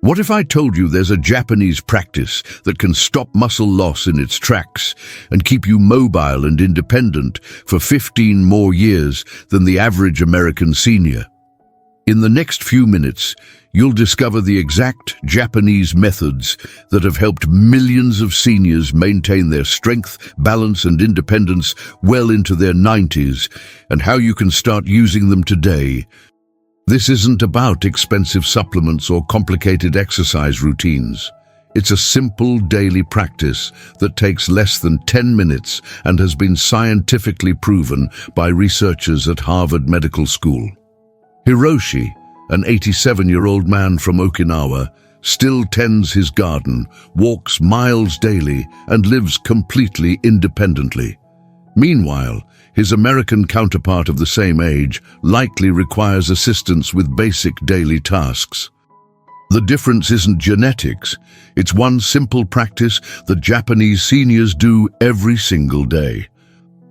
What if I told you there's a Japanese practice that can stop muscle loss in its tracks and keep you mobile and independent for 15 more years than the average American senior? In the next few minutes, you'll discover the exact Japanese methods that have helped millions of seniors maintain their strength, balance, and independence well into their 90s, and how you can start using them today. This isn't about expensive supplements or complicated exercise routines. It's a simple daily practice that takes less than 10 minutes and has been scientifically proven by researchers at Harvard Medical School. Hiroshi, an 87-year-old man from Okinawa, still tends his garden, walks miles daily, and lives completely independently. Meanwhile, his American counterpart of the same age likely requires assistance with basic daily tasks. The difference isn't genetics, it's one simple practice that Japanese seniors do every single day.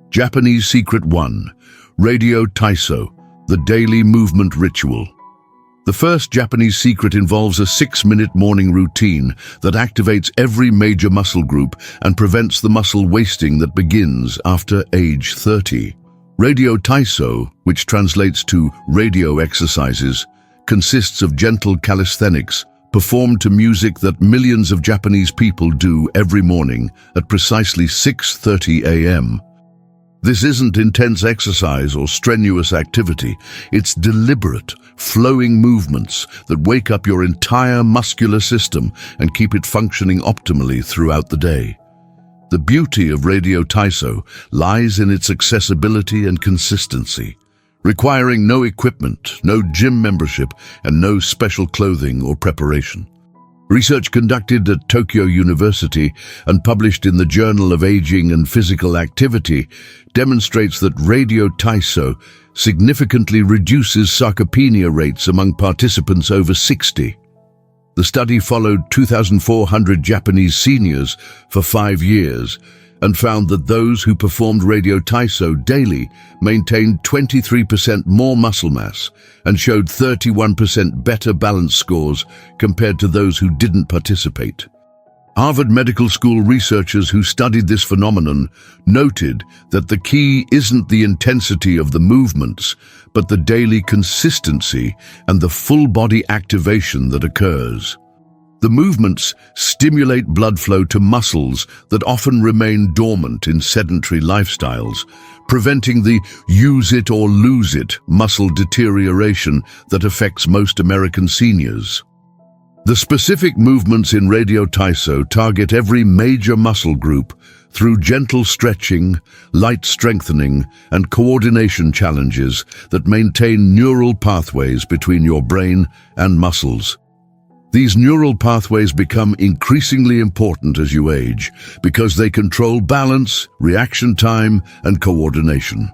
Japanese Secret 1. Radio Taiso, the daily movement ritual. The first Japanese secret involves a 6-minute morning routine that activates every major muscle group and prevents the muscle wasting that begins after age 30. Radio Taiso, which translates to radio exercises, consists of gentle calisthenics performed to music that millions of Japanese people do every morning at precisely 6:30 a.m. This isn't intense exercise or strenuous activity. It's deliberate, flowing movements that wake up your entire muscular system and keep it functioning optimally throughout the day. The beauty of Radio Taiso lies in its accessibility and consistency, requiring no equipment, no gym membership, and no special clothing or preparation. Research conducted at Tokyo University and published in the Journal of Aging and Physical Activity demonstrates that Radio Taiso significantly reduces sarcopenia rates among participants over 60. The study followed 2,400 Japanese seniors for 5 years and found that those who performed Radio Taiso daily maintained 23% more muscle mass and showed 31% better balance scores compared to those who didn't participate. Harvard Medical School researchers who studied this phenomenon noted that the key isn't the intensity of the movements, but the daily consistency and the full-body activation that occurs. The movements stimulate blood flow to muscles that often remain dormant in sedentary lifestyles, preventing the use it or lose it muscle deterioration that affects most American seniors. The specific movements in Radio Taiso target every major muscle group through gentle stretching, light strengthening, and coordination challenges that maintain neural pathways between your brain and muscles. These neural pathways become increasingly important as you age because they control balance, reaction time, and coordination.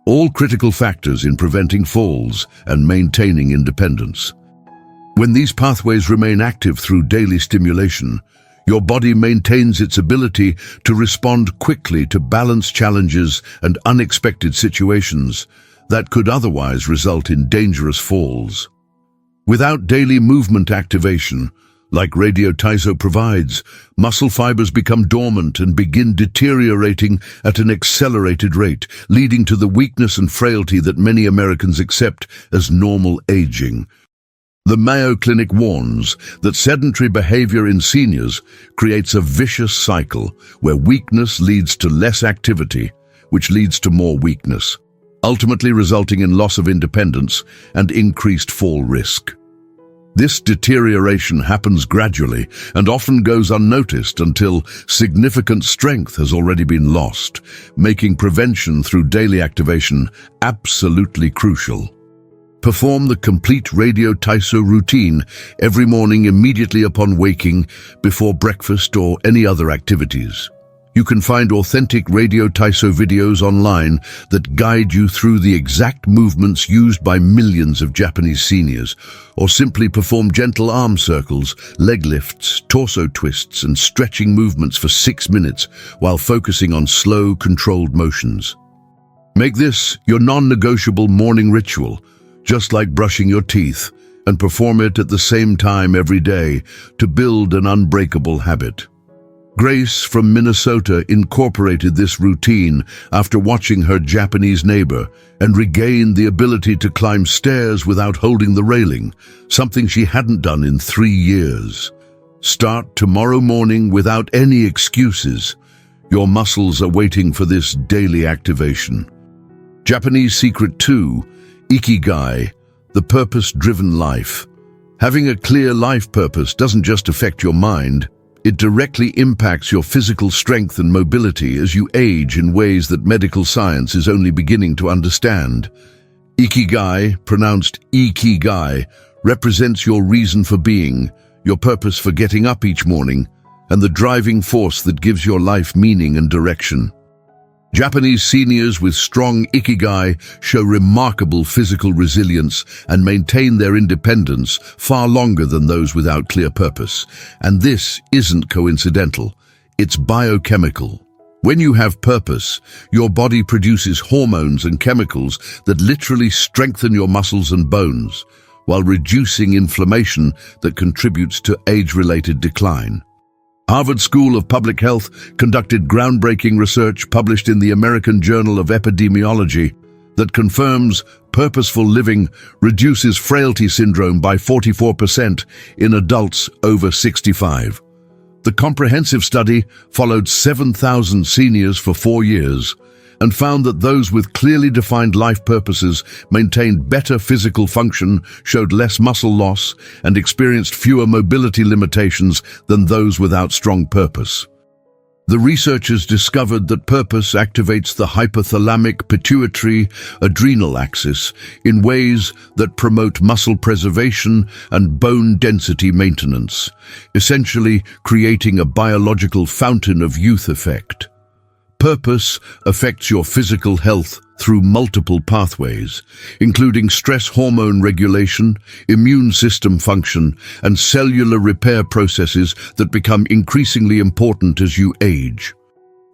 All critical factors in preventing falls and maintaining independence. When these pathways remain active through daily stimulation, your body maintains its ability to respond quickly to balance challenges and unexpected situations that could otherwise result in dangerous falls. Without daily movement activation, like Radio Taiso provides, muscle fibers become dormant and begin deteriorating at an accelerated rate, leading to the weakness and frailty that many Americans accept as normal aging. The Mayo Clinic warns that sedentary behavior in seniors creates a vicious cycle where weakness leads to less activity, which leads to more weakness, ultimately resulting in loss of independence and increased fall risk. This deterioration happens gradually and often goes unnoticed until significant strength has already been lost, making prevention through daily activation absolutely crucial. Perform the complete Radio Taiso routine every morning immediately upon waking, before breakfast or any other activities. You can find authentic Radio Taiso videos online that guide you through the exact movements used by millions of Japanese seniors, or simply perform gentle arm circles, leg lifts, torso twists, and stretching movements for 6 minutes while focusing on slow, controlled motions. Make this your non-negotiable morning ritual, just like brushing your teeth, and perform it at the same time every day to build an unbreakable habit. Grace from Minnesota incorporated this routine after watching her Japanese neighbor and regained the ability to climb stairs without holding the railing, something she hadn't done in 3 years. Start tomorrow morning without any excuses. Your muscles are waiting for this daily activation. Japanese Secret 2, Ikigai, the purpose-driven life. Having a clear life purpose doesn't just affect your mind, it directly impacts your physical strength and mobility as you age in ways that medical science is only beginning to understand. Ikigai, pronounced Ikigai, represents your reason for being, your purpose for getting up each morning, and the driving force that gives your life meaning and direction. Japanese seniors with strong Ikigai show remarkable physical resilience and maintain their independence far longer than those without clear purpose. And this isn't coincidental, it's biochemical. When you have purpose, your body produces hormones and chemicals that literally strengthen your muscles and bones, while reducing inflammation that contributes to age-related decline. Harvard School of Public Health conducted groundbreaking research published in the American Journal of Epidemiology that confirms purposeful living reduces frailty syndrome by 44% in adults over 65. The comprehensive study followed 7,000 seniors for 4 years and found that those with clearly defined life purposes maintained better physical function, showed less muscle loss, and experienced fewer mobility limitations than those without strong purpose. The researchers discovered that purpose activates the hypothalamic pituitary adrenal axis in ways that promote muscle preservation and bone density maintenance, essentially creating a biological fountain of youth effect. Purpose affects your physical health through multiple pathways, including stress hormone regulation, immune system function, and cellular repair processes that become increasingly important as you age.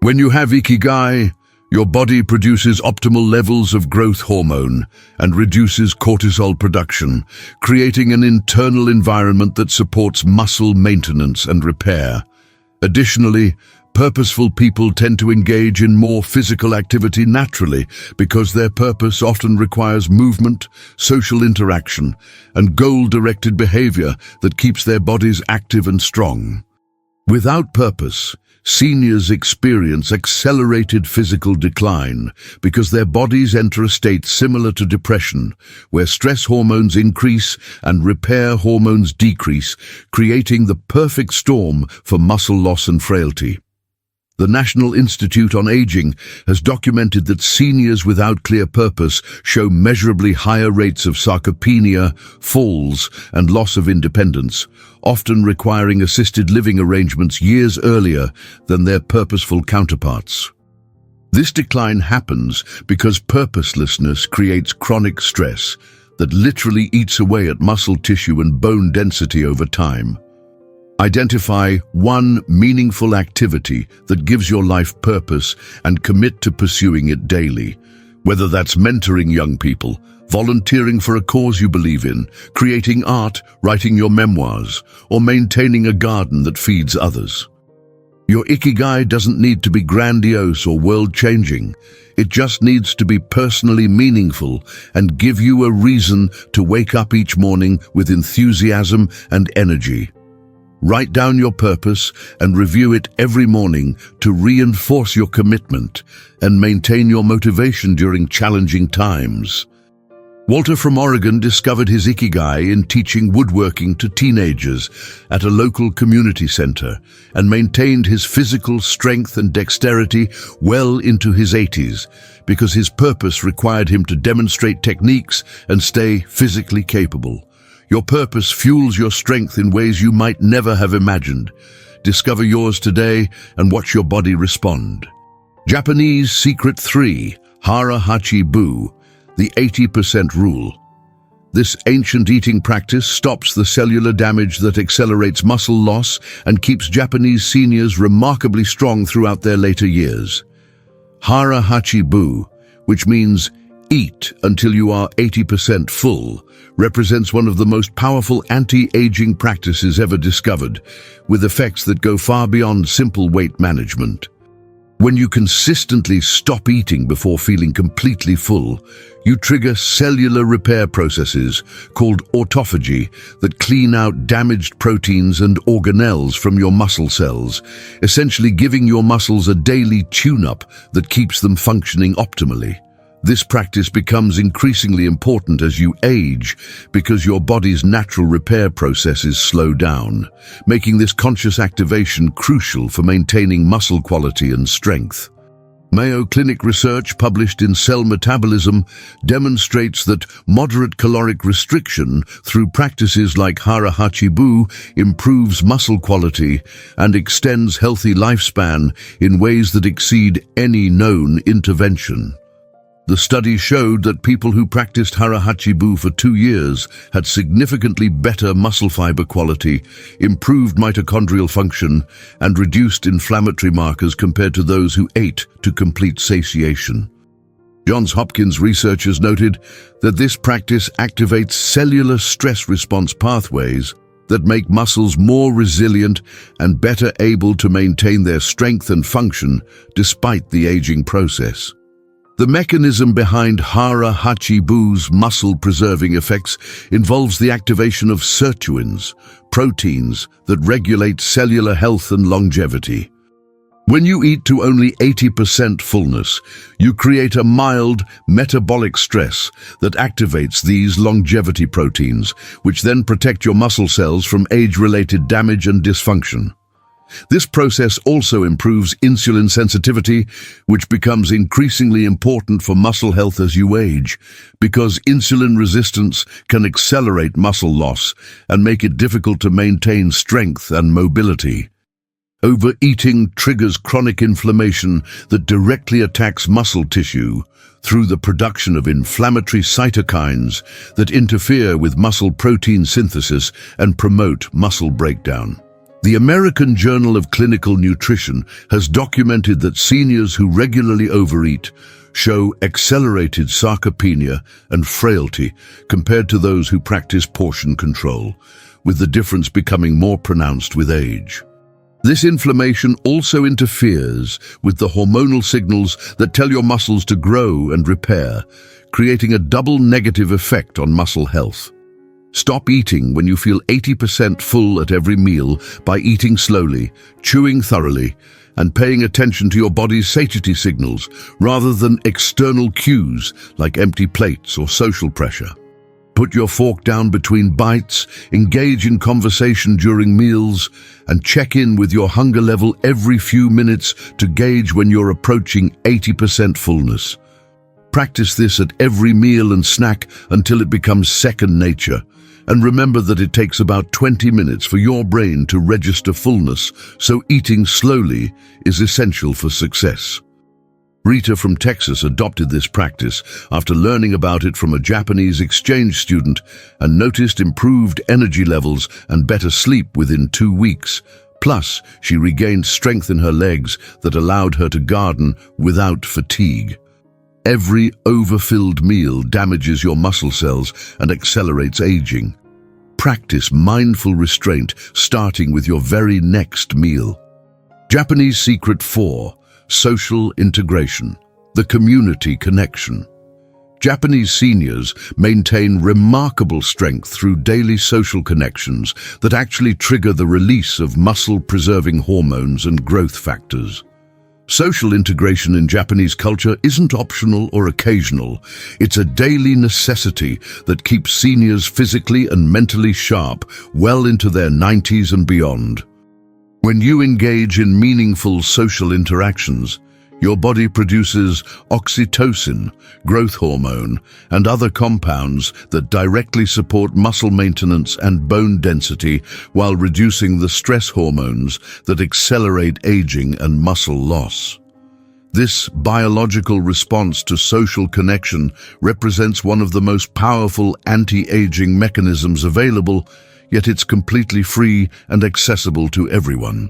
When you have Ikigai, your body produces optimal levels of growth hormone and reduces cortisol production, creating an internal environment that supports muscle maintenance and repair. Additionally, purposeful people tend to engage in more physical activity naturally because their purpose often requires movement, social interaction, and goal-directed behavior that keeps their bodies active and strong. Without purpose, seniors experience accelerated physical decline because their bodies enter a state similar to depression, where stress hormones increase and repair hormones decrease, creating the perfect storm for muscle loss and frailty. The National Institute on Aging has documented that seniors without clear purpose show measurably higher rates of sarcopenia, falls, and loss of independence, often requiring assisted living arrangements years earlier than their purposeful counterparts. This decline happens because purposelessness creates chronic stress that literally eats away at muscle tissue and bone density over time. Identify one meaningful activity that gives your life purpose and commit to pursuing it daily. Whether that's mentoring young people, volunteering for a cause you believe in, creating art, writing your memoirs, or maintaining a garden that feeds others. Your Ikigai doesn't need to be grandiose or world-changing. It just needs to be personally meaningful and give you a reason to wake up each morning with enthusiasm and energy. Write down your purpose and review it every morning to reinforce your commitment and maintain your motivation during challenging times. Walter from Oregon discovered his Ikigai in teaching woodworking to teenagers at a local community center and maintained his physical strength and dexterity well into his 80s because his purpose required him to demonstrate techniques and stay physically capable. Your purpose fuels your strength in ways you might never have imagined. Discover yours today and watch your body respond. Japanese Secret 3, Hara Hachi Bu, the 80% rule. This ancient eating practice stops the cellular damage that accelerates muscle loss and keeps Japanese seniors remarkably strong throughout their later years. Hara Hachi Bu, which means Eat until you are 80% full represents one of the most powerful anti-aging practices ever discovered, with effects that go far beyond simple weight management. When you consistently stop eating before feeling completely full, you trigger cellular repair processes called autophagy that clean out damaged proteins and organelles from your muscle cells, essentially giving your muscles a daily tune-up that keeps them functioning optimally. This practice becomes increasingly important as you age because your body's natural repair processes slow down, making this conscious activation crucial for maintaining muscle quality and strength. Mayo Clinic research published in Cell Metabolism demonstrates that moderate caloric restriction through practices like Hara Hachibu improves muscle quality and extends healthy lifespan in ways that exceed any known intervention. The study showed that people who practiced Hara Hachibu for 2 years had significantly better muscle fiber quality, improved mitochondrial function, and reduced inflammatory markers compared to those who ate to complete satiation. Johns Hopkins researchers noted that this practice activates cellular stress response pathways that make muscles more resilient and better able to maintain their strength and function despite the aging process. The mechanism behind Hara Hachibu's muscle-preserving effects involves the activation of sirtuins, proteins that regulate cellular health and longevity. When you eat to only 80% fullness, you create a mild metabolic stress that activates these longevity proteins, which then protect your muscle cells from age-related damage and dysfunction. This process also improves insulin sensitivity, which becomes increasingly important for muscle health as you age, because insulin resistance can accelerate muscle loss and make it difficult to maintain strength and mobility. Overeating triggers chronic inflammation that directly attacks muscle tissue through the production of inflammatory cytokines that interfere with muscle protein synthesis and promote muscle breakdown. The American Journal of Clinical Nutrition has documented that seniors who regularly overeat show accelerated sarcopenia and frailty compared to those who practice portion control, with the difference becoming more pronounced with age. This inflammation also interferes with the hormonal signals that tell your muscles to grow and repair, creating a double negative effect on muscle health. Stop eating when you feel 80% full at every meal by eating slowly, chewing thoroughly, and paying attention to your body's satiety signals rather than external cues like empty plates or social pressure. Put your fork down between bites, engage in conversation during meals, and check in with your hunger level every few minutes to gauge when you're approaching 80% fullness. Practice this at every meal and snack until it becomes second nature. And remember that it takes about 20 minutes for your brain to register fullness, so eating slowly is essential for success. Rita from Texas adopted this practice after learning about it from a Japanese exchange student and noticed improved energy levels and better sleep within 2 weeks. Plus, she regained strength in her legs that allowed her to garden without fatigue. Every overfilled meal damages your muscle cells and accelerates aging. Practice mindful restraint starting with your very next meal. Japanese Secret 4. Social integration. The community connection. Japanese seniors maintain remarkable strength through daily social connections that actually trigger the release of muscle-preserving hormones and growth factors. Social integration in Japanese culture isn't optional or occasional. It's a daily necessity that keeps seniors physically and mentally sharp well into their 90s and beyond. When you engage in meaningful social interactions, your body produces oxytocin, growth hormone, and other compounds that directly support muscle maintenance and bone density while reducing the stress hormones that accelerate aging and muscle loss. This biological response to social connection represents one of the most powerful anti-aging mechanisms available, yet it's completely free and accessible to everyone.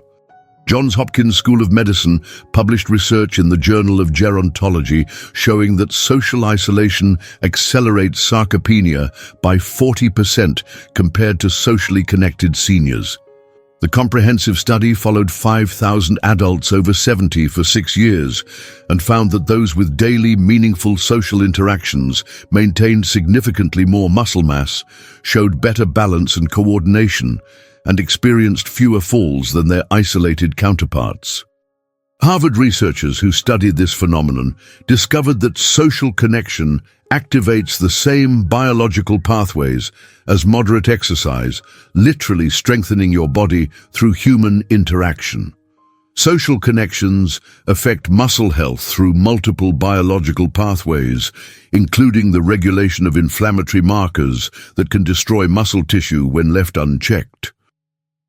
Johns Hopkins School of Medicine published research in the Journal of Gerontology showing that social isolation accelerates sarcopenia by 40% compared to socially connected seniors. The comprehensive study followed 5,000 adults over 70 for 6 years and found that those with daily meaningful social interactions maintained significantly more muscle mass, showed better balance and coordination, and experienced fewer falls than their isolated counterparts. Harvard researchers who studied this phenomenon discovered that social connection activates the same biological pathways as moderate exercise, literally strengthening your body through human interaction. Social connections affect muscle health through multiple biological pathways, including the regulation of inflammatory markers that can destroy muscle tissue when left unchecked.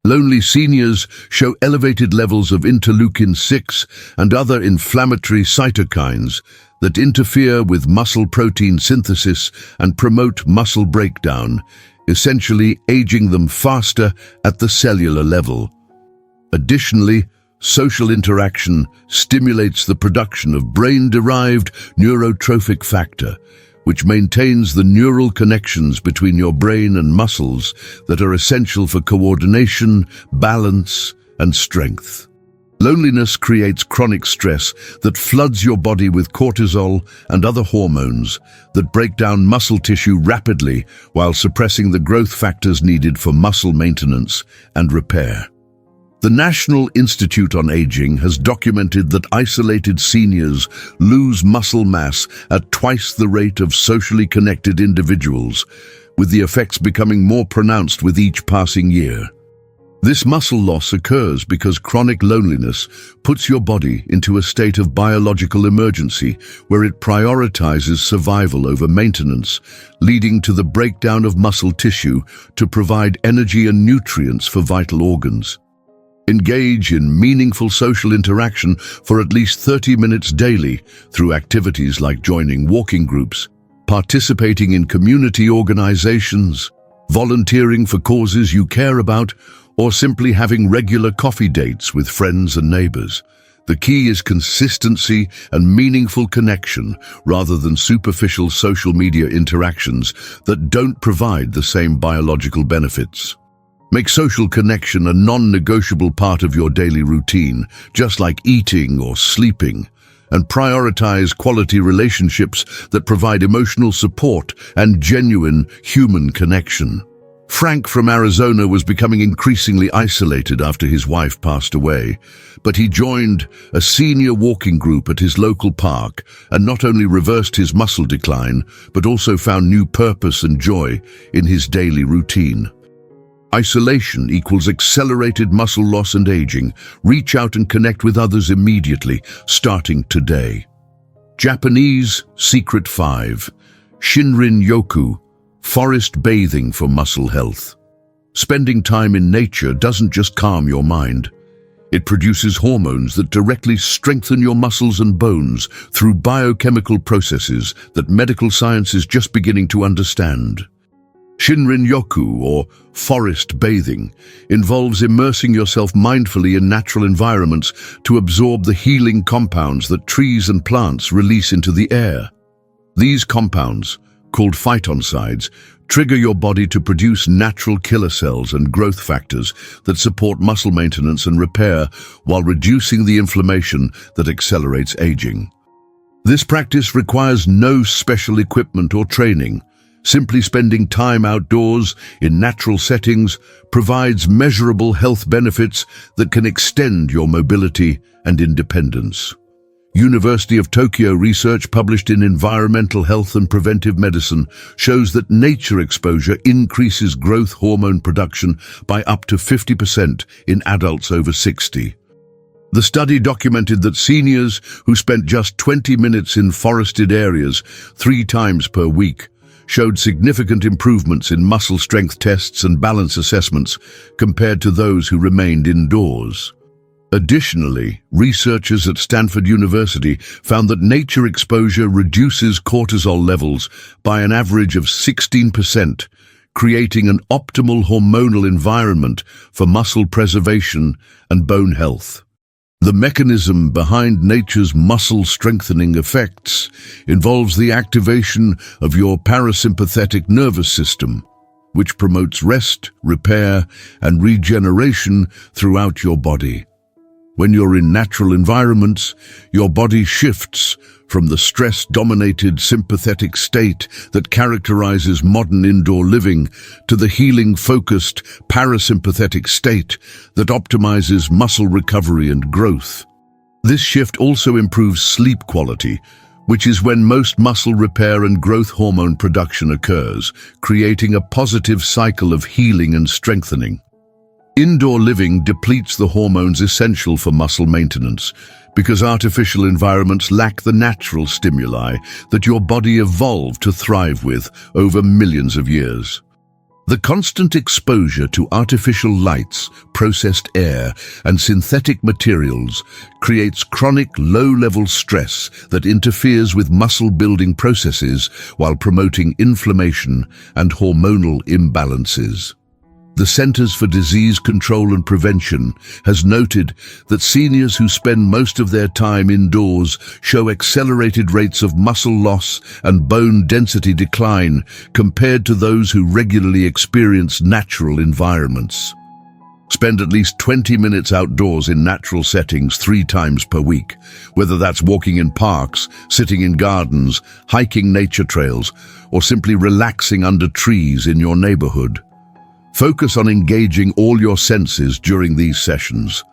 Lonely seniors show elevated levels of interleukin-6 and other inflammatory cytokines that interfere with muscle protein synthesis and promote muscle breakdown, essentially aging them faster at the cellular level. Additionally, social interaction stimulates the production of brain-derived neurotrophic factor, which maintains the neural connections between your brain and muscles that are essential for coordination, balance, and strength. Loneliness creates chronic stress that floods your body with cortisol and other hormones that break down muscle tissue rapidly while suppressing the growth factors needed for muscle maintenance and repair. The National Institute on Aging has documented that isolated seniors lose muscle mass at twice the rate of socially connected individuals, with the effects becoming more pronounced with each passing year. This muscle loss occurs because chronic loneliness puts your body into a state of biological emergency where it prioritizes survival over maintenance, leading to the breakdown of muscle tissue to provide energy and nutrients for vital organs. Engage in meaningful social interaction for at least 30 minutes daily through activities like joining walking groups, participating in community organizations, volunteering for causes you care about, or simply having regular coffee dates with friends and neighbors. The key is consistency and meaningful connection rather than superficial social media interactions that don't provide the same biological benefits. Make social connection a non-negotiable part of your daily routine, just like eating or sleeping, and prioritize quality relationships that provide emotional support and genuine human connection. Frank from Arizona was becoming increasingly isolated after his wife passed away, but he joined a senior walking group at his local park and not only reversed his muscle decline, but also found new purpose and joy in his daily routine. Isolation equals accelerated muscle loss and aging. Reach out and connect with others immediately, starting today. Japanese Secret 5. Shinrin-yoku, forest bathing for muscle health. Spending time in nature doesn't just calm your mind. It produces hormones that directly strengthen your muscles and bones through biochemical processes that medical science is just beginning to understand. Shinrin-yoku, or forest bathing, involves immersing yourself mindfully in natural environments to absorb the healing compounds that trees and plants release into the air. These compounds, called phytoncides, trigger your body to produce natural killer cells and growth factors that support muscle maintenance and repair while reducing the inflammation that accelerates aging. This practice requires no special equipment or training. Simply spending time outdoors in natural settings provides measurable health benefits that can extend your mobility and independence. University of Tokyo research published in Environmental Health and Preventive Medicine shows that nature exposure increases growth hormone production by up to 50% in adults over 60. The study documented that seniors who spent just 20 minutes in forested areas 3 times per week showed significant improvements in muscle strength tests and balance assessments compared to those who remained indoors. Additionally, researchers at Stanford University found that nature exposure reduces cortisol levels by an average of 16%, creating an optimal hormonal environment for muscle preservation and bone health. The mechanism behind nature's muscle-strengthening effects involves the activation of your parasympathetic nervous system, which promotes rest, repair, and regeneration throughout your body. When you're in natural environments, your body shifts from the stress-dominated sympathetic state that characterizes modern indoor living to the healing-focused parasympathetic state that optimizes muscle recovery and growth. This shift also improves sleep quality, which is when most muscle repair and growth hormone production occurs, creating a positive cycle of healing and strengthening. Indoor living depletes the hormones essential for muscle maintenance because artificial environments lack the natural stimuli that your body evolved to thrive with over millions of years. The constant exposure to artificial lights, processed air, and synthetic materials creates chronic low-level stress that interferes with muscle-building processes while promoting inflammation and hormonal imbalances. The Centers for Disease Control and Prevention has noted that seniors who spend most of their time indoors show accelerated rates of muscle loss and bone density decline compared to those who regularly experience natural environments. Spend at least 20 minutes outdoors in natural settings 3 times per week, whether that's walking in parks, sitting in gardens, hiking nature trails, or simply relaxing under trees in your neighborhood. Focus on engaging all your senses during these sessions.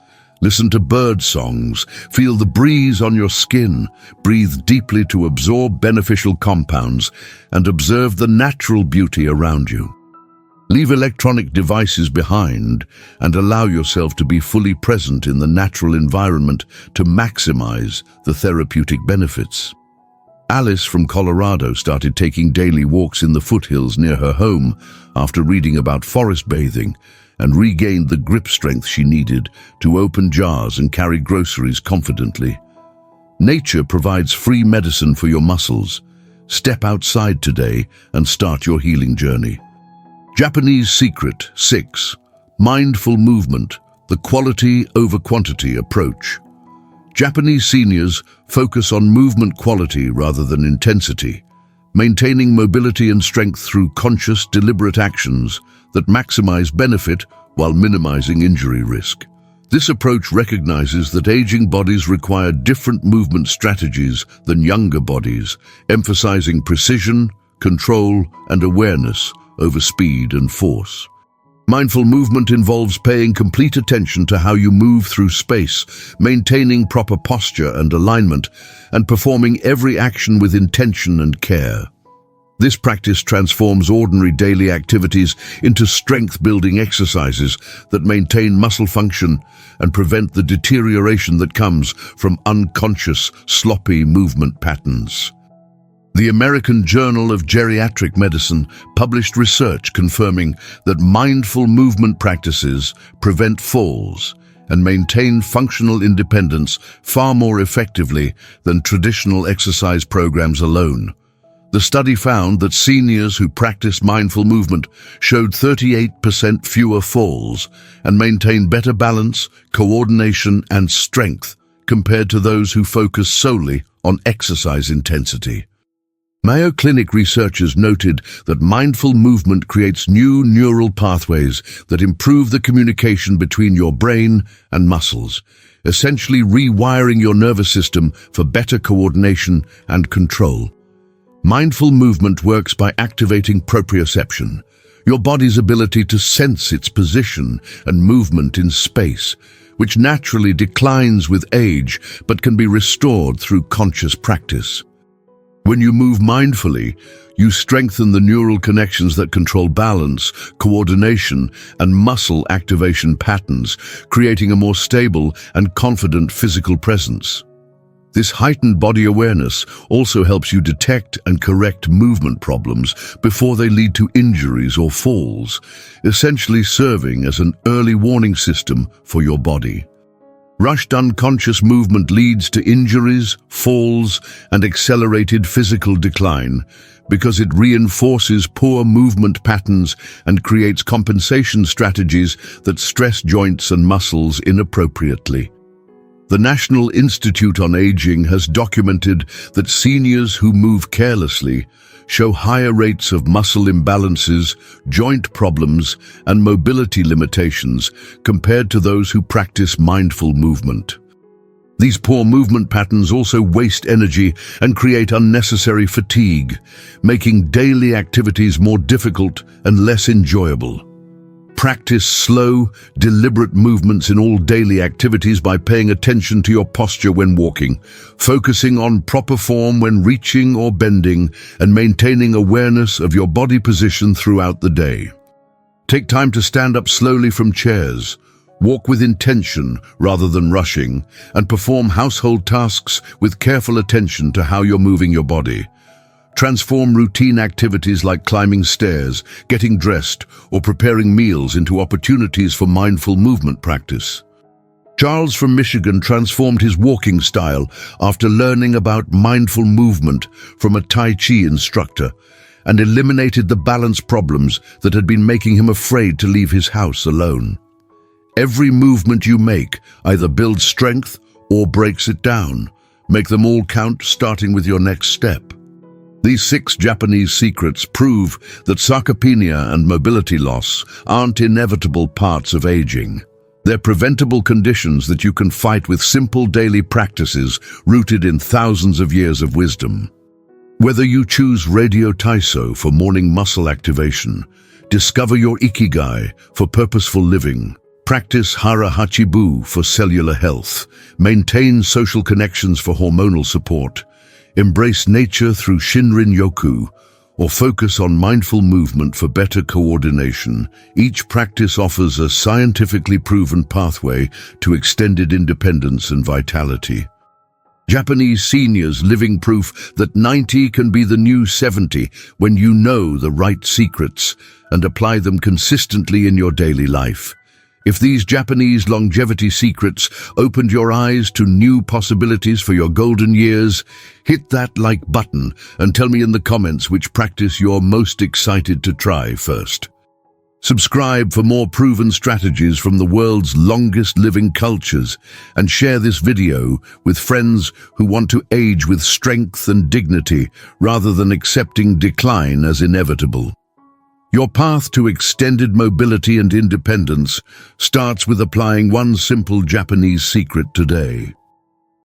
Listen to bird songs, feel the breeze on your skin, breathe deeply to absorb beneficial compounds, and observe the natural beauty around you. Leave electronic devices behind and allow yourself to be fully present in the natural environment to maximize the therapeutic benefits. Alice from Colorado started taking daily walks in the foothills near her home after reading about forest bathing and regained the grip strength she needed to open jars and carry groceries confidently. Nature provides free medicine for your muscles. Step outside today and start your healing journey. Japanese Secret 6. Mindful Movement, the Quality over Quantity Approach. Japanese seniors focus on movement quality rather than intensity, maintaining mobility and strength through conscious, deliberate actions that maximize benefit while minimizing injury risk. This approach recognizes that aging bodies require different movement strategies than younger bodies, emphasizing precision, control, and awareness over speed and force. Mindful movement involves paying complete attention to how you move through space, maintaining proper posture and alignment, and performing every action with intention and care. This practice transforms ordinary daily activities into strength-building exercises that maintain muscle function and prevent the deterioration that comes from unconscious, sloppy movement patterns. The American Journal of Geriatric Medicine published research confirming that mindful movement practices prevent falls and maintain functional independence far more effectively than traditional exercise programs alone. The study found that seniors who practiced mindful movement showed 38% fewer falls and maintained better balance, coordination, and strength compared to those who focused solely on exercise intensity. Mayo Clinic researchers noted that mindful movement creates new neural pathways that improve the communication between your brain and muscles, essentially rewiring your nervous system for better coordination and control. Mindful movement works by activating proprioception, your body's ability to sense its position and movement in space, which naturally declines with age but can be restored through conscious practice. When you move mindfully, you strengthen the neural connections that control balance, coordination, and muscle activation patterns, creating a more stable and confident physical presence. This heightened body awareness also helps you detect and correct movement problems before they lead to injuries or falls, essentially serving as an early warning system for your body. Rushed unconscious movement leads to injuries, falls, and accelerated physical decline because it reinforces poor movement patterns and creates compensation strategies that stress joints and muscles inappropriately. The National Institute on Aging has documented that seniors who move carelessly show higher rates of muscle imbalances, joint problems, and mobility limitations compared to those who practice mindful movement. These poor movement patterns also waste energy and create unnecessary fatigue, making daily activities more difficult and less enjoyable. Practice slow, deliberate movements in all daily activities by paying attention to your posture when walking, focusing on proper form when reaching or bending, and maintaining awareness of your body position throughout the day. Take time to stand up slowly from chairs, walk with intention rather than rushing, and perform household tasks with careful attention to how you're moving your body. Transform routine activities like climbing stairs, getting dressed, or preparing meals into opportunities for mindful movement practice. Charles from Michigan transformed his walking style after learning about mindful movement from a Tai Chi instructor and eliminated the balance problems that had been making him afraid to leave his house alone. Every movement you make either builds strength or breaks it down. Make them all count, starting with your next step. These 6 Japanese secrets prove that sarcopenia and mobility loss aren't inevitable parts of aging. They're preventable conditions that you can fight with simple daily practices rooted in thousands of years of wisdom. Whether you choose Radio Taiso for morning muscle activation, discover your Ikigai for purposeful living, practice Hara Hachibu for cellular health, maintain social connections for hormonal support, embrace nature through Shinrin-yoku, or focus on mindful movement for better coordination, each practice offers a scientifically proven pathway to extended independence and vitality. Japanese seniors living proof that 90 can be the new 70 when you know the right secrets and apply them consistently in your daily life. If these Japanese longevity secrets opened your eyes to new possibilities for your golden years, hit that like button and tell me in the comments which practice you're most excited to try first. Subscribe for more proven strategies from the world's longest living cultures and share this video with friends who want to age with strength and dignity rather than accepting decline as inevitable. Your path to extended mobility and independence starts with applying one simple Japanese secret today.